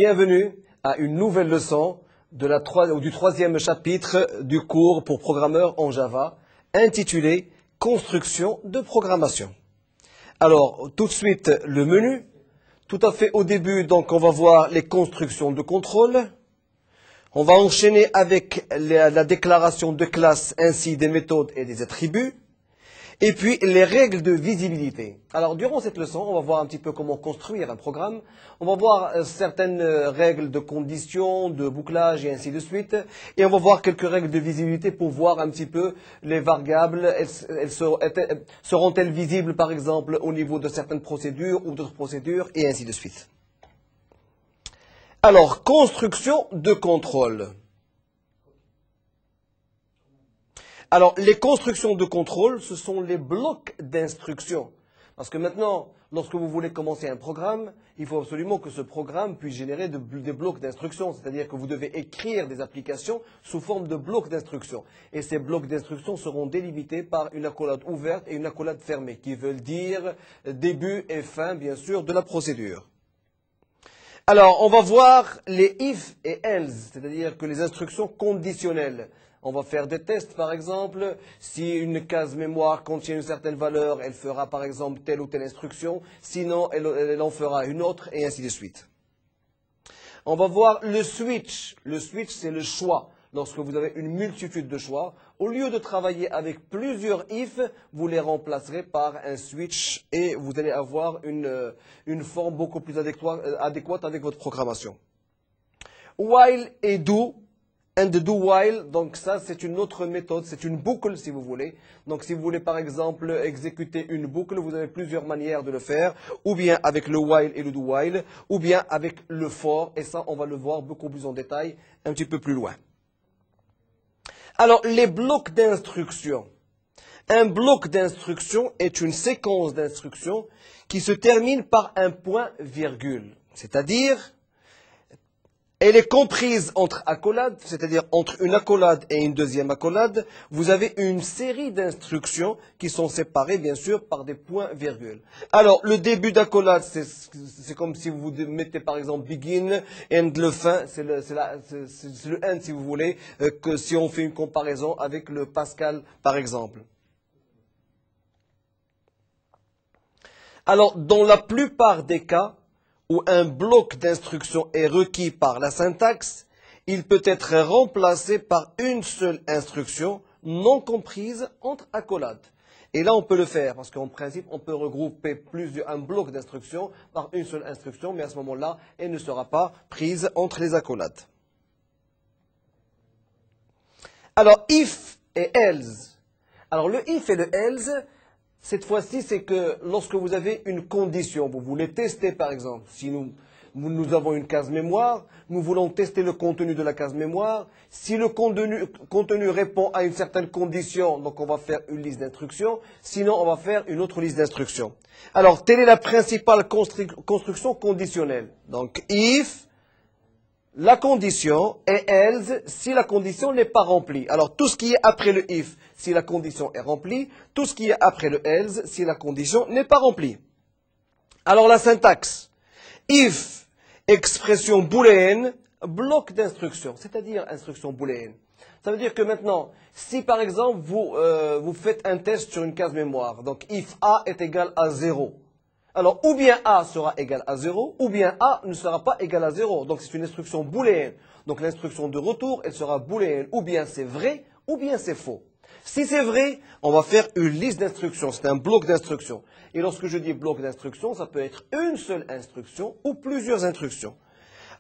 Bienvenue à une nouvelle leçon du troisième chapitre du cours pour programmeurs en Java, intitulé « Construction de programmation ». Alors, tout de suite, le menu. Tout à fait au début, donc, on va voir les constructions de contrôle. On va enchaîner avec la déclaration de classe ainsi des méthodes et des attributs. Et puis, les règles de visibilité. Alors, durant cette leçon, on va voir un petit peu comment construire un programme. On va voir certaines règles de conditions, de bouclage et ainsi de suite. Et on va voir quelques règles de visibilité pour voir un petit peu les variables. Seront-elles visibles, par exemple, au niveau de certaines procédures ou d'autres procédures et ainsi de suite. Alors, construction de contrôle. Alors, les constructions de contrôle, ce sont les blocs d'instruction. Parce que maintenant, lorsque vous voulez commencer un programme, il faut absolument que ce programme puisse générer des blocs d'instruction. C'est-à-dire que vous devez écrire des applications sous forme de blocs d'instruction. Et ces blocs d'instruction seront délimités par une accolade ouverte et une accolade fermée, qui veulent dire début et fin, bien sûr, de la procédure. Alors, on va voir les if et else, c'est-à-dire que les instructions conditionnelles. On va faire des tests, par exemple. Si une case mémoire contient une certaine valeur, elle fera, par exemple, telle ou telle instruction. Sinon, elle en fera une autre, et ainsi de suite. On va voir le switch. Le switch, c'est le choix. Lorsque vous avez une multitude de choix, au lieu de travailler avec plusieurs if, vous les remplacerez par un switch et vous allez avoir une forme beaucoup plus adéquate avec votre programmation. While et do. And do while, donc ça c'est une autre méthode, c'est une boucle si vous voulez. Donc si vous voulez par exemple exécuter une boucle, vous avez plusieurs manières de le faire, ou bien avec le while et le do while, ou bien avec le for, et ça on va le voir beaucoup plus en détail un petit peu plus loin. Alors les blocs d'instruction. Un bloc d'instruction est une séquence d'instructions qui se termine par un point-virgule, c'est-à-dire elle est comprise entre accolades, c'est-à-dire entre une accolade et une deuxième accolade. Vous avez une série d'instructions qui sont séparées, bien sûr, par des points-virgules. Alors, le début d'accolade, c'est comme si vous mettez, par exemple, begin, and le fin, c'est le end, si vous voulez, que si on fait une comparaison avec le Pascal, par exemple. Alors, dans la plupart des cas, où un bloc d'instruction est requis par la syntaxe, il peut être remplacé par une seule instruction non comprise entre accolades. Et là, on peut le faire, parce qu'en principe, on peut regrouper un bloc d'instruction par une seule instruction, mais à ce moment-là, elle ne sera pas prise entre les accolades. Alors, if et else. Alors, le if et le else, cette fois-ci, c'est que lorsque vous avez une condition, vous voulez tester par exemple, si nous avons une case mémoire, nous voulons tester le contenu de la case mémoire. Si le contenu répond à une certaine condition, donc on va faire une liste d'instructions, sinon on va faire une autre liste d'instructions. Alors, telle est la principale construction conditionnelle. Donc, if, la condition, et else, si la condition n'est pas remplie. Alors, tout ce qui est après le if, si la condition est remplie, tout ce qui est après le else, si la condition n'est pas remplie. Alors, la syntaxe. If, expression booléenne, bloc d'instruction, c'est-à-dire instruction booléenne. Ça veut dire que maintenant, si par exemple, vous faites un test sur une case mémoire, donc if A est égal à 0, alors, ou bien A sera égal à 0, ou bien A ne sera pas égal à 0. Donc, c'est une instruction booléenne. Donc, l'instruction de retour, elle sera booléenne. Ou bien c'est vrai, ou bien c'est faux. Si c'est vrai, on va faire une liste d'instructions. C'est un bloc d'instructions. Et lorsque je dis bloc d'instructions, ça peut être une seule instruction ou plusieurs instructions.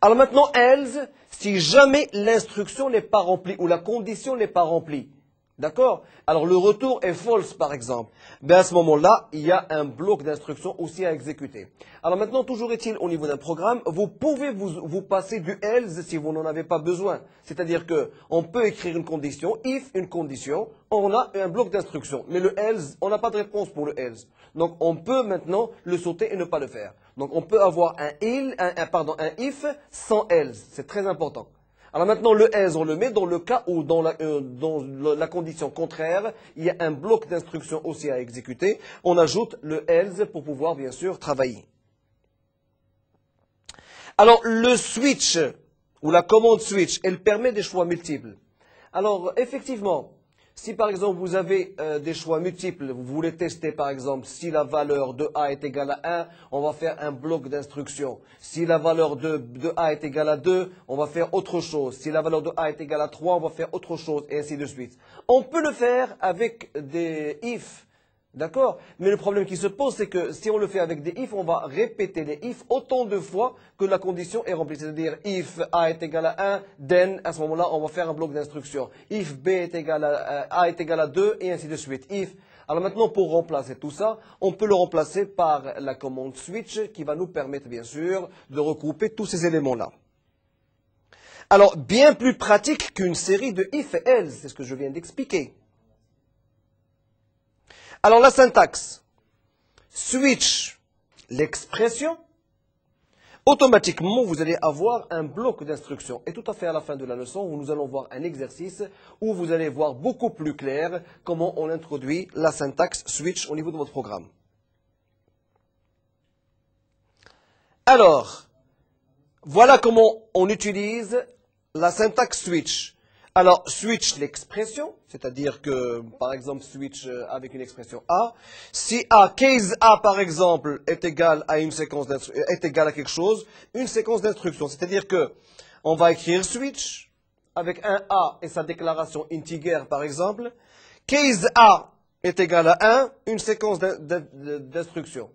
Alors maintenant, else, si jamais l'instruction n'est pas remplie ou la condition n'est pas remplie. D'accord? Alors le retour est false par exemple. Ben à ce moment-là, il y a un bloc d'instructions aussi à exécuter. Alors maintenant, toujours est-il au niveau d'un programme, vous pouvez vous passer du else si vous n'en avez pas besoin. C'est-à-dire que on peut écrire une condition, if une condition, on a un bloc d'instructions. Mais le else, on n'a pas de réponse pour le else. Donc on peut maintenant le sauter et ne pas le faire. Donc on peut avoir un if sans else. C'est très important. Alors maintenant, le else, on le met dans le cas où, dans la condition contraire, il y a un bloc d'instructions aussi à exécuter. On ajoute le else pour pouvoir, bien sûr, travailler. Alors, le switch, ou la commande switch, elle permet des choix multiples. Alors, effectivement, si par exemple vous avez des choix multiples, vous voulez tester par exemple si la valeur de A est égale à 1, on va faire un bloc d'instructions. Si la valeur de A est égale à 2, on va faire autre chose. Si la valeur de A est égale à 3, on va faire autre chose, et ainsi de suite. On peut le faire avec des if. D'accord? Mais le problème qui se pose, c'est que si on le fait avec des if, on va répéter les if autant de fois que la condition est remplie. C'est-à-dire, if A est égal à 1, then, à ce moment-là, on va faire un bloc d'instruction. If B est égal à A est égal à 2, et ainsi de suite. If. Alors maintenant, pour remplacer tout ça, on peut le remplacer par la commande switch qui va nous permettre, bien sûr, de regrouper tous ces éléments-là. Alors, bien plus pratique qu'une série de if et else, c'est ce que je viens d'expliquer. Alors la syntaxe, switch l'expression, automatiquement vous allez avoir un bloc d'instructions. Et tout à fait à la fin de la leçon, où nous allons voir un exercice où vous allez voir beaucoup plus clair comment on introduit la syntaxe switch au niveau de votre programme. Alors, voilà comment on utilise la syntaxe switch. Alors, switch l'expression, c'est-à-dire que, par exemple, switch avec une expression A. Si A, case A, par exemple, est égal à une séquence est égal à quelque chose, une séquence d'instructions. C'est-à-dire que on va écrire switch avec un A et sa déclaration integer, par exemple. Case A est égal à 1, une séquence d'instructions.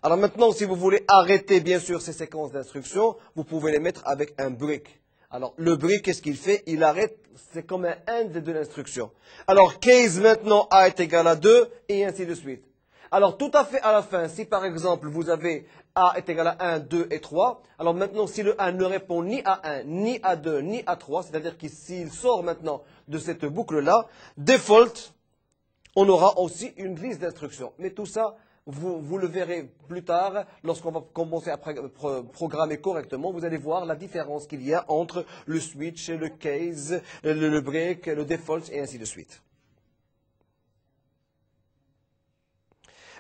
Alors maintenant, si vous voulez arrêter, bien sûr, ces séquences d'instructions, vous pouvez les mettre avec un break. Alors, le break, qu'est-ce qu'il fait? Il arrête, c'est comme un end de l'instruction. Alors, case maintenant, A est égal à 2, et ainsi de suite. Alors, tout à fait à la fin, si par exemple, vous avez A est égal à 1, 2 et 3, alors maintenant, si le 1 ne répond ni à 1, ni à 2, ni à 3, c'est-à-dire que s'il sort maintenant de cette boucle-là, default, on aura aussi une liste d'instructions. Mais tout ça, vous le verrez plus tard, lorsqu'on va commencer à programmer correctement, vous allez voir la différence qu'il y a entre le switch, le case, le break, le default et ainsi de suite.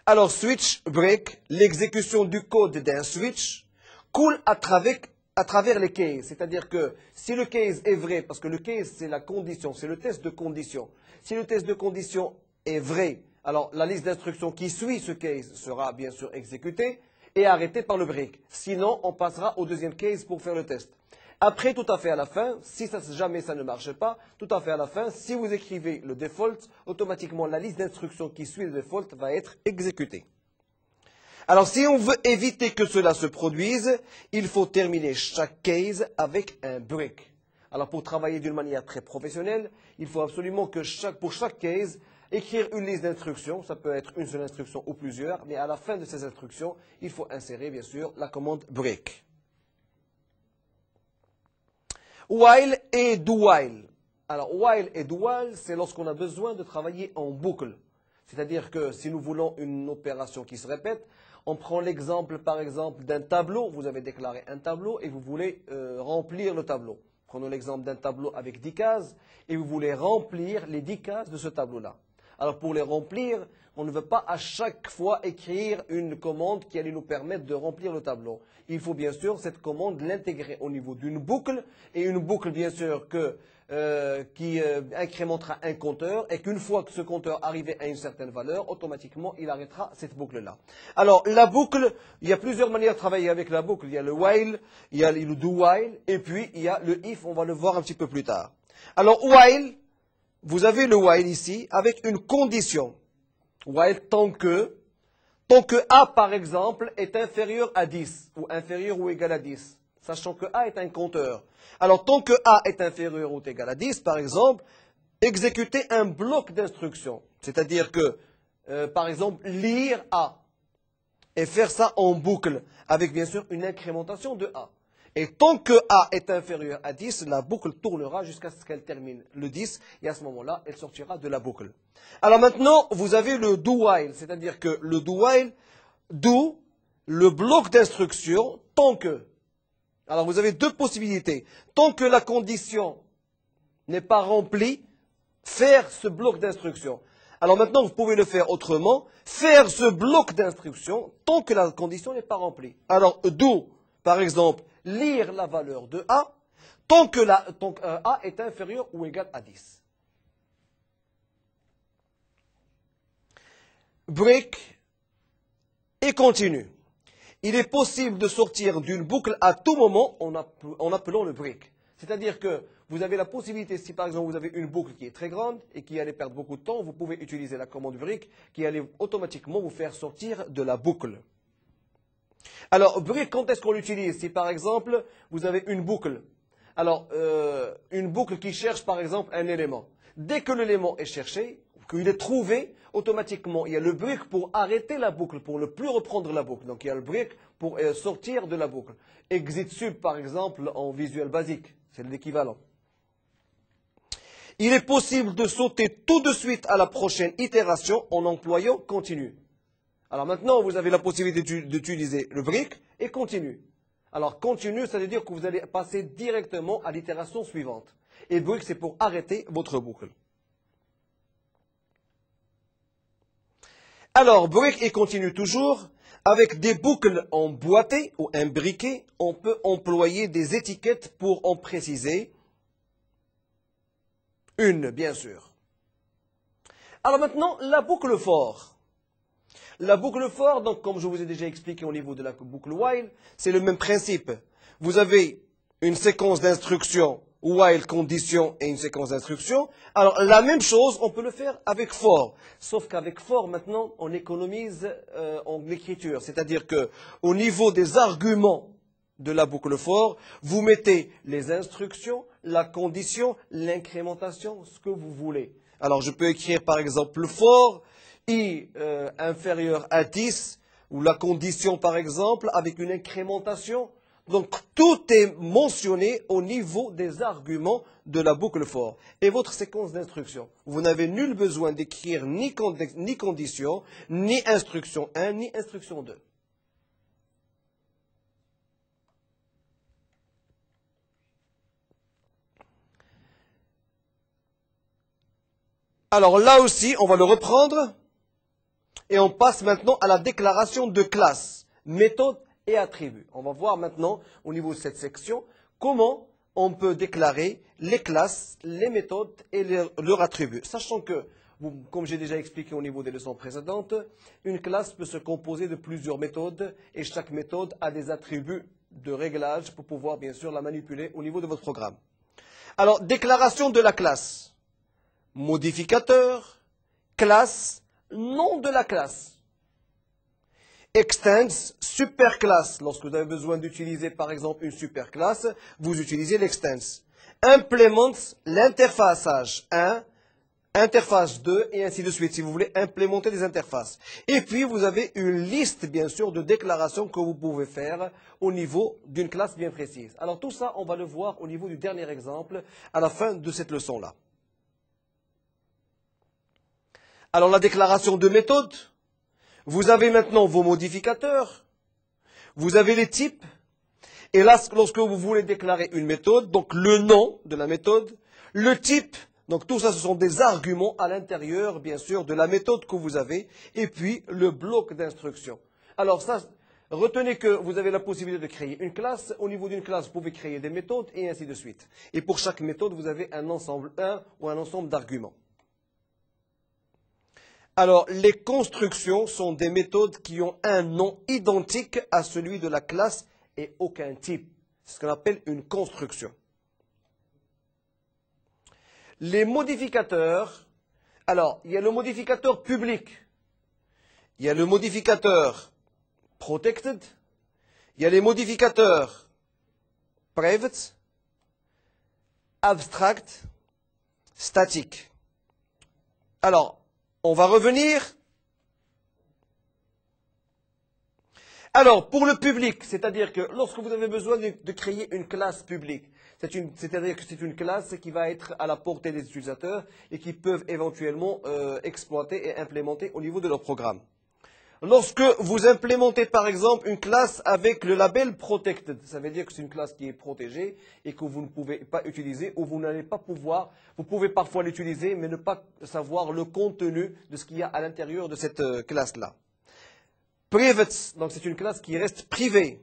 Alors, switch, break, l'exécution du code d'un switch coule à travers les cases. C'est-à-dire que si le case est vrai, parce que le case c'est la condition, c'est le test de condition. Si le test de condition est vrai, alors la liste d'instructions qui suit ce case sera bien sûr exécutée et arrêtée par le break. Sinon, on passera au deuxième case pour faire le test. Après, tout à fait à la fin, si jamais ça ne marche pas, tout à fait à la fin, si vous écrivez le default, automatiquement la liste d'instructions qui suit le default va être exécutée. Alors, si on veut éviter que cela se produise, il faut terminer chaque case avec un break. Alors, pour travailler d'une manière très professionnelle, il faut absolument que pour chaque case, écrire une liste d'instructions, ça peut être une seule instruction ou plusieurs, mais à la fin de ces instructions, il faut insérer, bien sûr, la commande break. While et do while. Alors, while et do while, c'est lorsqu'on a besoin de travailler en boucle. C'est-à-dire que si nous voulons une opération qui se répète, on prend l'exemple, par exemple, d'un tableau. Vous avez déclaré un tableau et vous voulez remplir le tableau. Prenons l'exemple d'un tableau avec 10 cases et vous voulez remplir les 10 cases de ce tableau-là. Alors, pour les remplir, on ne veut pas à chaque fois écrire une commande qui allait nous permettre de remplir le tableau. Il faut bien sûr cette commande l'intégrer au niveau d'une boucle, et une boucle bien sûr qui incrémentera un compteur, et qu'une fois que ce compteur arrive à une certaine valeur, automatiquement il arrêtera cette boucle-là. Alors la boucle, il y a plusieurs manières de travailler avec la boucle. Il y a le while, il y a le do while, et puis il y a le if, on va le voir un petit peu plus tard. Alors while, vous avez le while ici avec une condition. While tant que A, par exemple, est inférieur à 10, ou inférieur ou égal à 10, sachant que A est un compteur. Alors, tant que A est inférieur ou égal à 10, par exemple, exécutez un bloc d'instructions. C'est-à-dire que, par exemple, lire A, et faire ça en boucle, avec bien sûr une incrémentation de A. Et tant que A est inférieur à 10, la boucle tournera jusqu'à ce qu'elle termine le 10, et à ce moment-là, elle sortira de la boucle. Alors maintenant, vous avez le do while, c'est-à-dire que le do while, do, le bloc d'instruction, tant que. Alors vous avez deux possibilités. Tant que la condition n'est pas remplie, faire ce bloc d'instruction. Alors maintenant, vous pouvez le faire autrement, faire ce bloc d'instruction tant que la condition n'est pas remplie. Alors do, par exemple, lire la valeur de A tant que A est inférieur ou égal à 10. Break et continue. Il est possible de sortir d'une boucle à tout moment en appelant le break. C'est-à-dire que vous avez la possibilité, si par exemple vous avez une boucle qui est très grande et qui allait perdre beaucoup de temps, vous pouvez utiliser la commande break qui allait automatiquement vous faire sortir de la boucle. Alors, break, quand est-ce qu'on l'utilise? Si par exemple vous avez une boucle, alors une boucle qui cherche par exemple un élément. Dès que l'élément est cherché, qu'il est trouvé, automatiquement il y a le break pour arrêter la boucle, pour ne plus reprendre la boucle. Donc il y a le break pour sortir de la boucle. Exit sub par exemple en Visual Basic, c'est l'équivalent. Il est possible de sauter tout de suite à la prochaine itération en employant continue. Alors maintenant, vous avez la possibilité d'utiliser le break et continue. Alors continue, ça veut dire que vous allez passer directement à l'itération suivante. Et break, c'est pour arrêter votre boucle. Alors, break et continue toujours. Avec des boucles emboîtées ou imbriquées, on peut employer des étiquettes pour en préciser une, bien sûr. Alors maintenant, la boucle for. La boucle for, donc comme je vous ai déjà expliqué au niveau de la boucle while, c'est le même principe. Vous avez une séquence d'instructions while, condition et une séquence d'instructions. Alors la même chose, on peut le faire avec for. Sauf qu'avec for, maintenant, on économise en écriture. C'est-à-dire que au niveau des arguments de la boucle for, vous mettez les instructions, la condition, l'incrémentation, ce que vous voulez. Alors je peux écrire par exemple for i inférieur à 10, ou la condition par exemple, avec une incrémentation. Donc tout est mentionné au niveau des arguments de la boucle for. Et votre séquence d'instructions. Vous n'avez nul besoin d'écrire ni condition, ni instruction 1, ni instruction 2. Alors là aussi, on va le reprendre. Et on passe maintenant à la déclaration de classe, méthode et attribut. On va voir maintenant, au niveau de cette section, comment on peut déclarer les classes, les méthodes et leurs attributs. Sachant que, comme j'ai déjà expliqué au niveau des leçons précédentes, une classe peut se composer de plusieurs méthodes et chaque méthode a des attributs de réglage pour pouvoir bien sûr la manipuler au niveau de votre programme. Alors, déclaration de la classe, modificateur, classe, nom de la classe. Extends, superclasse. Lorsque vous avez besoin d'utiliser par exemple une superclasse, vous utilisez l'extends. Implement, l'interfaçage 1, interface 2 et ainsi de suite si vous voulez implémenter des interfaces. Et puis vous avez une liste bien sûr de déclarations que vous pouvez faire au niveau d'une classe bien précise. Alors tout ça, on va le voir au niveau du dernier exemple à la fin de cette leçon-là. Alors la déclaration de méthode, vous avez maintenant vos modificateurs, vous avez les types, et là, lorsque vous voulez déclarer une méthode, donc le nom de la méthode, le type, donc tout ça ce sont des arguments à l'intérieur, bien sûr, de la méthode que vous avez, et puis le bloc d'instruction. Alors ça, retenez que vous avez la possibilité de créer une classe, au niveau d'une classe, vous pouvez créer des méthodes, et ainsi de suite. Et pour chaque méthode, vous avez un ensemble, ou un ensemble d'arguments. Alors, les constructions sont des méthodes qui ont un nom identique à celui de la classe et aucun type. C'est ce qu'on appelle une construction. Les modificateurs, alors, il y a le modificateur public, il y a le modificateur protected, il y a les modificateurs private, abstract, statique. Alors, on va revenir. Alors, pour le public, c'est-à-dire que lorsque vous avez besoin de créer une classe publique, c'est-à-dire que c'est une classe qui va être à la portée des utilisateurs et qui peuvent éventuellement exploiter et implémenter au niveau de leur programme. Lorsque vous implémentez par exemple une classe avec le label Protected, ça veut dire que c'est une classe qui est protégée et que vous ne pouvez pas utiliser ou vous n'allez pas pouvoir, vous pouvez parfois l'utiliser mais ne pas savoir le contenu de ce qu'il y a à l'intérieur de cette classe-là. Private, donc c'est une classe qui reste privée.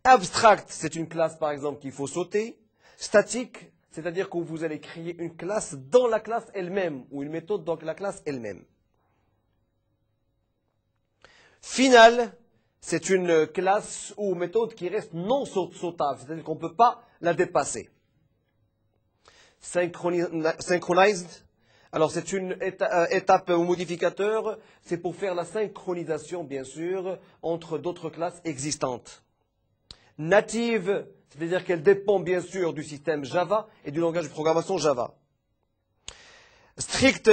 Abstract, c'est une classe, par exemple, qu'il faut sauter. Statique, c'est-à-dire que vous allez créer une classe dans la classe elle-même, ou une méthode dans la classe elle-même. Final, c'est une classe ou méthode qui reste non sautable, c'est-à-dire qu'on ne peut pas la dépasser. Synchronized, alors c'est une étape ou modificateur, c'est pour faire la synchronisation, bien sûr, entre d'autres classes existantes. Native, c'est-à-dire qu'elle dépend bien sûr du système Java et du langage de programmation Java. Strict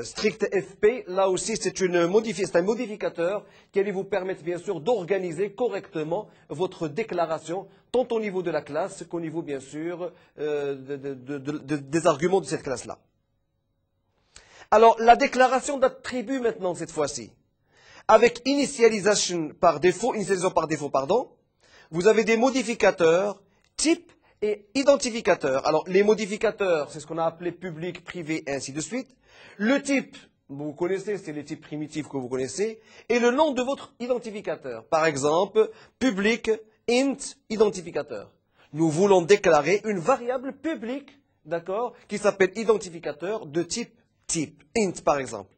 FP, là aussi c'est un modificateur qui allait vous permettre bien sûr d'organiser correctement votre déclaration, tant au niveau de la classe qu'au niveau bien sûr des arguments de cette classe-là. Alors la déclaration d'attribut maintenant cette fois-ci, avec initialisation par défaut, vous avez des modificateurs, type et identificateurs. Alors, les modificateurs, c'est ce qu'on a appelé public, privé, et ainsi de suite. Le type, vous connaissez, c'est les types primitifs que vous connaissez. Et le nom de votre identificateur. Par exemple, public, int, identificateur. Nous voulons déclarer une variable publique, d'accord, qui s'appelle identificateur de type, int par exemple.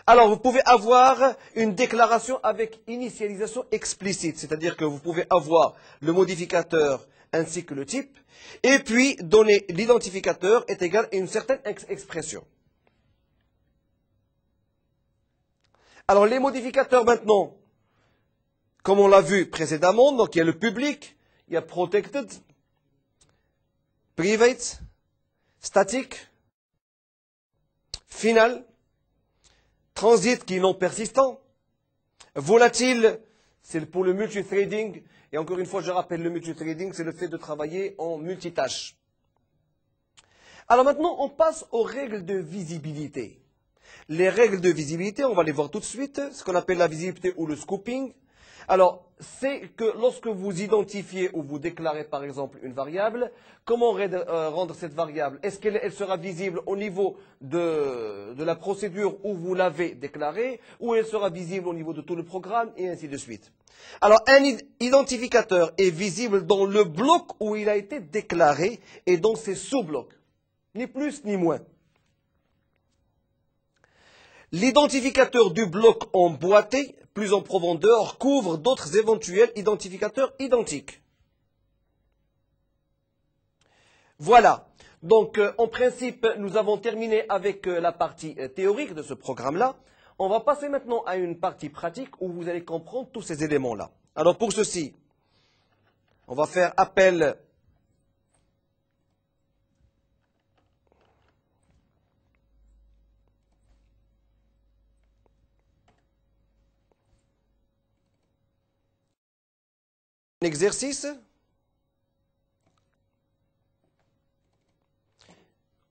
Alors, vous pouvez avoir une déclaration avec initialisation explicite, c'est-à-dire que vous pouvez avoir le modificateur ainsi que le type, et puis donner l'identificateur est égal à une certaine expression. Alors, les modificateurs maintenant, comme on l'a vu précédemment, donc il y a le public, il y a protected, private, static, final, transit qui est non persistant, volatile, c'est pour le multithreading, et encore une fois je rappelle le multithreading, c'est le fait de travailler en multitâche. Alors maintenant on passe aux règles de visibilité. Les règles de visibilité, on va les voir tout de suite, ce qu'on appelle la visibilité ou le scoping. Alors, c'est que lorsque vous identifiez ou vous déclarez par exemple une variable, comment rendre cette variable? Est-ce qu'elle sera visible au niveau de la procédure où vous l'avez déclarée, ou elle sera visible au niveau de tout le programme, et ainsi de suite. Alors, un identificateur est visible dans le bloc où il a été déclaré et dans ses sous-blocs, ni plus ni moins. L'identificateur du bloc emboîté, plus en profondeur, couvre d'autres éventuels identificateurs identiques. Voilà. Donc, en principe, nous avons terminé avec la partie théorique de ce programme-là. On va passer maintenant à une partie pratique où vous allez comprendre tous ces éléments-là. Alors, pour ceci, on va faire appel un exercice.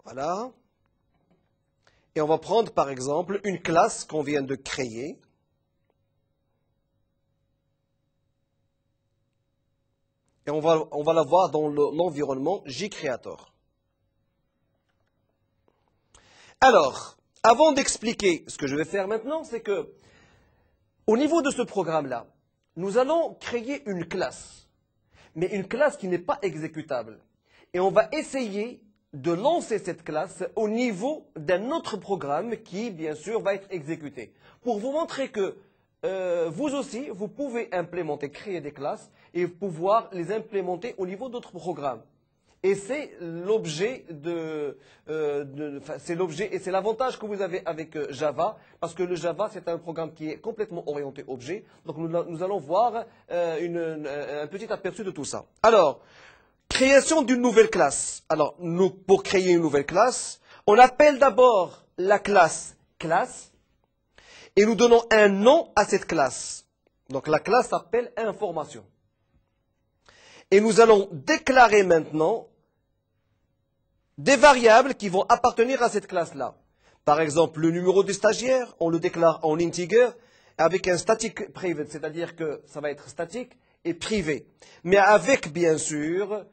Voilà. Et on va prendre par exemple une classe qu'on vient de créer. Et on va la voir dans l'environnement JCreator. Alors, avant d'expliquer ce que je vais faire maintenant, c'est que au niveau de ce programme-là, nous allons créer une classe, mais une classe qui n'est pas exécutable. Et on va essayer de lancer cette classe au niveau d'un autre programme qui, bien sûr, va être exécuté. Pour vous montrer que vous aussi, vous pouvez créer des classes et pouvoir les implémenter au niveau d'autres programmes. Et c'est l'objet et c'est l'avantage que vous avez avec Java, parce que le Java, c'est un programme qui est complètement orienté objet. Donc nous allons voir un petit aperçu de tout ça. Alors, création d'une nouvelle classe. Alors, pour créer une nouvelle classe, on appelle d'abord la classe classe et nous donnons un nom à cette classe. Donc la classe s'appelle information. Et nous allons déclarer maintenant des variables qui vont appartenir à cette classe-là. Par exemple, le numéro du stagiaire, on le déclare en integer avec un static private, c'est-à-dire que ça va être statique et privé. Mais avec, bien sûr,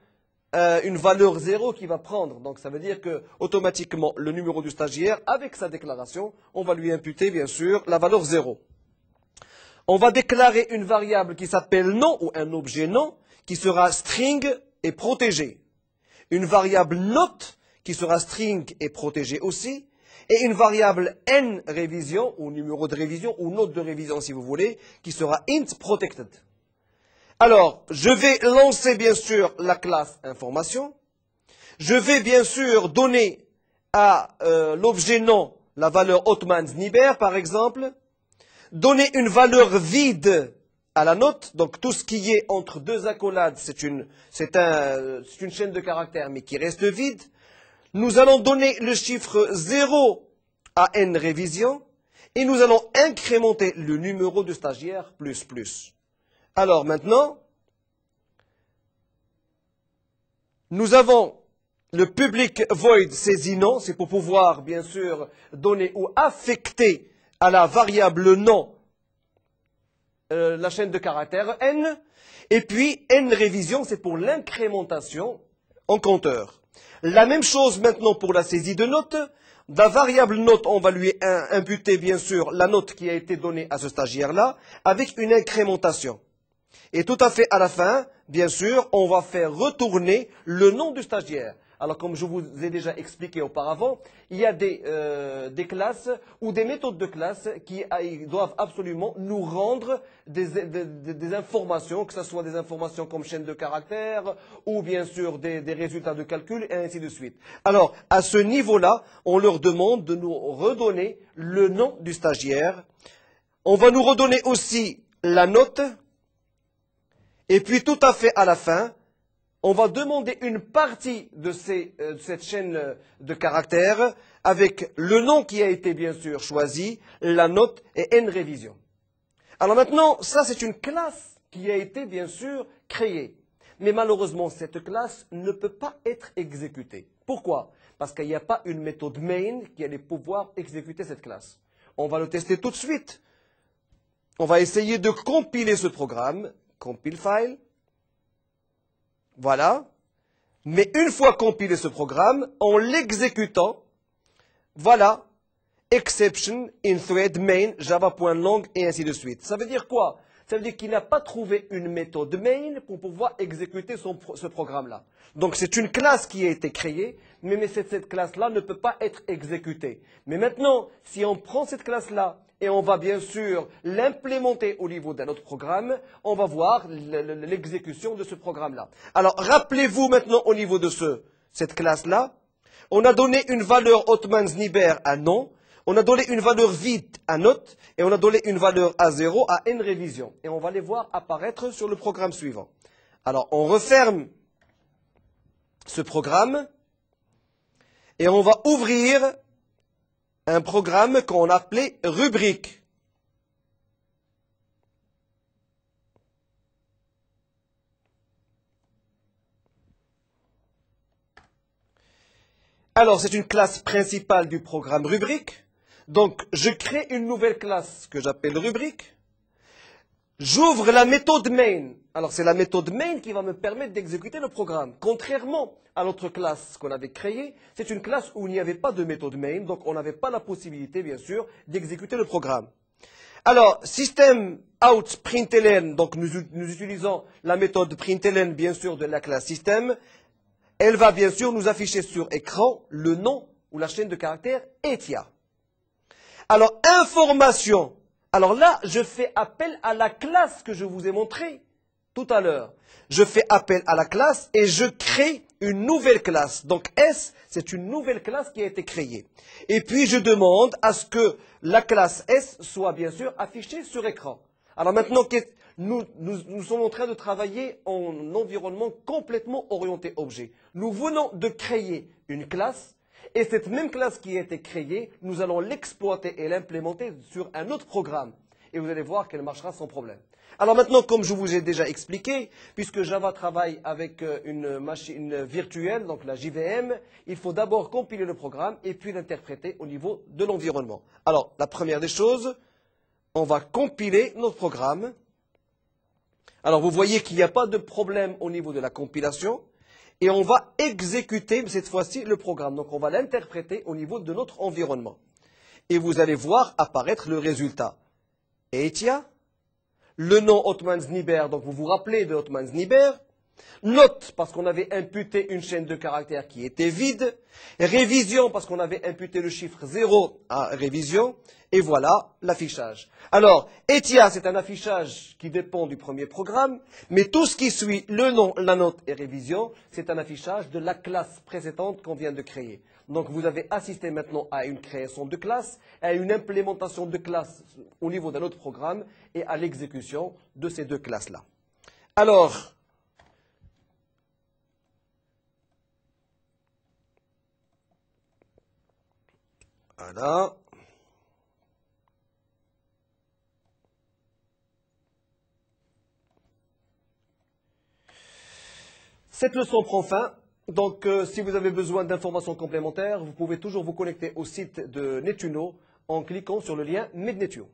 une valeur 0 qui va prendre. Donc ça veut dire que automatiquement, le numéro du stagiaire, avec sa déclaration, on va lui imputer, bien sûr, la valeur 0. On va déclarer une variable qui s'appelle nom ou un objet nom qui sera string et protégé. Une variable note qui sera string et protégé aussi. Et une variable n révision ou numéro de révision ou note de révision si vous voulez qui sera int protected. Alors, je vais lancer bien sûr la classe information. Je vais bien sûr donner à l'objet nom la valeur Hotmans-Niber par exemple. Donner une valeur vide à la note, donc tout ce qui est entre deux accolades, c'est une chaîne de caractères, mais qui reste vide. Nous allons donner le chiffre 0 à n révision, et nous allons incrémenter le numéro de stagiaire plus. Alors maintenant, nous avons le public void saisit non, c'est pour pouvoir bien sûr donner ou affecter à la variable nom la chaîne de caractères n, et puis n révision, c'est pour l'incrémentation en compteur. La même chose maintenant pour la saisie de notes. La variable note, on va lui imputer bien sûr la note qui a été donnée à ce stagiaire-là, avec une incrémentation. Et tout à fait à la fin, bien sûr, on va faire retourner le nom du stagiaire. Alors, comme je vous ai déjà expliqué auparavant, il y a des classes ou des méthodes de classe qui doivent absolument nous rendre des informations, que ce soit des informations comme chaîne de caractères ou bien sûr des résultats de calcul et ainsi de suite. Alors, à ce niveau-là, on leur demande de nous redonner le nom du stagiaire. On va nous redonner aussi la note. Et puis, tout à fait à la fin, on va demander une partie de cette chaîne de caractères avec le nom qui a été bien sûr choisi, la note et n révision. Alors maintenant, ça c'est une classe qui a été bien sûr créée. Mais malheureusement, cette classe ne peut pas être exécutée. Pourquoi? Parce qu'il n'y a pas une méthode main qui allait pouvoir exécuter cette classe. On va le tester tout de suite. On va essayer de compiler ce programme. Compile file. Voilà. Mais une fois compilé ce programme, en l'exécutant, voilà, exception in thread main java.long et ainsi de suite. Ça veut dire quoi? Ça veut dire qu'il n'a pas trouvé une méthode main pour pouvoir exécuter ce programme-là. Donc c'est une classe qui a été créée, mais cette classe-là ne peut pas être exécutée. Mais maintenant, si on prend cette classe-là et on va bien sûr l'implémenter au niveau d'un autre programme, on va voir l'exécution de ce programme-là. Alors rappelez-vous maintenant au niveau de cette classe-là, on a donné une valeur Hotmans-Niber à non, on a donné une valeur vide à note et on a donné une valeur à 0 à n révision. Et on va les voir apparaître sur le programme suivant. Alors, on referme ce programme et on va ouvrir un programme qu'on appelait rubrique. Alors, c'est une classe principale du programme rubrique. Donc, je crée une nouvelle classe que j'appelle rubrique. J'ouvre la méthode main. Alors, c'est la méthode main qui va me permettre d'exécuter le programme. Contrairement à l'autre classe qu'on avait créée, c'est une classe où il n'y avait pas de méthode main, donc on n'avait pas la possibilité, bien sûr, d'exécuter le programme. Alors, system out println, donc nous utilisons la méthode println, bien sûr, de la classe system. Elle va, bien sûr, nous afficher sur écran le nom ou la chaîne de caractères ETIA. Alors, information. Alors là, je fais appel à la classe que je vous ai montrée tout à l'heure. Je fais appel à la classe et je crée une nouvelle classe. Donc S, c'est une nouvelle classe qui a été créée. Et puis, je demande à ce que la classe S soit bien sûr affichée sur écran. Alors maintenant, nous sommes en train de travailler en environnement complètement orienté objet. Nous venons de créer une classe. Et cette même classe qui a été créée, nous allons l'exploiter et l'implémenter sur un autre programme. Et vous allez voir qu'elle marchera sans problème. Alors maintenant, comme je vous ai déjà expliqué, puisque Java travaille avec une machine virtuelle, donc la JVM, il faut d'abord compiler le programme et puis l'interpréter au niveau de l'environnement. Alors, la première des choses, on va compiler notre programme. Alors, vous voyez qu'il n'y a pas de problème au niveau de la compilation. Et on va exécuter cette fois-ci le programme. Donc on va l'interpréter au niveau de notre environnement. Et vous allez voir apparaître le résultat. ETIA, le nom Othman-Zniber, donc vous vous rappelez de Othman-Zniber. Note, parce qu'on avait imputé une chaîne de caractères qui était vide. Révision, parce qu'on avait imputé le chiffre 0 à révision. Et voilà l'affichage. Alors, ETIA, c'est un affichage qui dépend du premier programme. Mais tout ce qui suit, le nom, la note et révision, c'est un affichage de la classe précédente qu'on vient de créer. Donc, vous avez assisté maintenant à une création de classe, à une implémentation de classe au niveau d'un autre programme et à l'exécution de ces deux classes-là. Alors, voilà. Cette leçon prend fin. Donc, si vous avez besoin d'informations complémentaires, vous pouvez toujours vous connecter au site de Netuno en cliquant sur le lien Mednetio.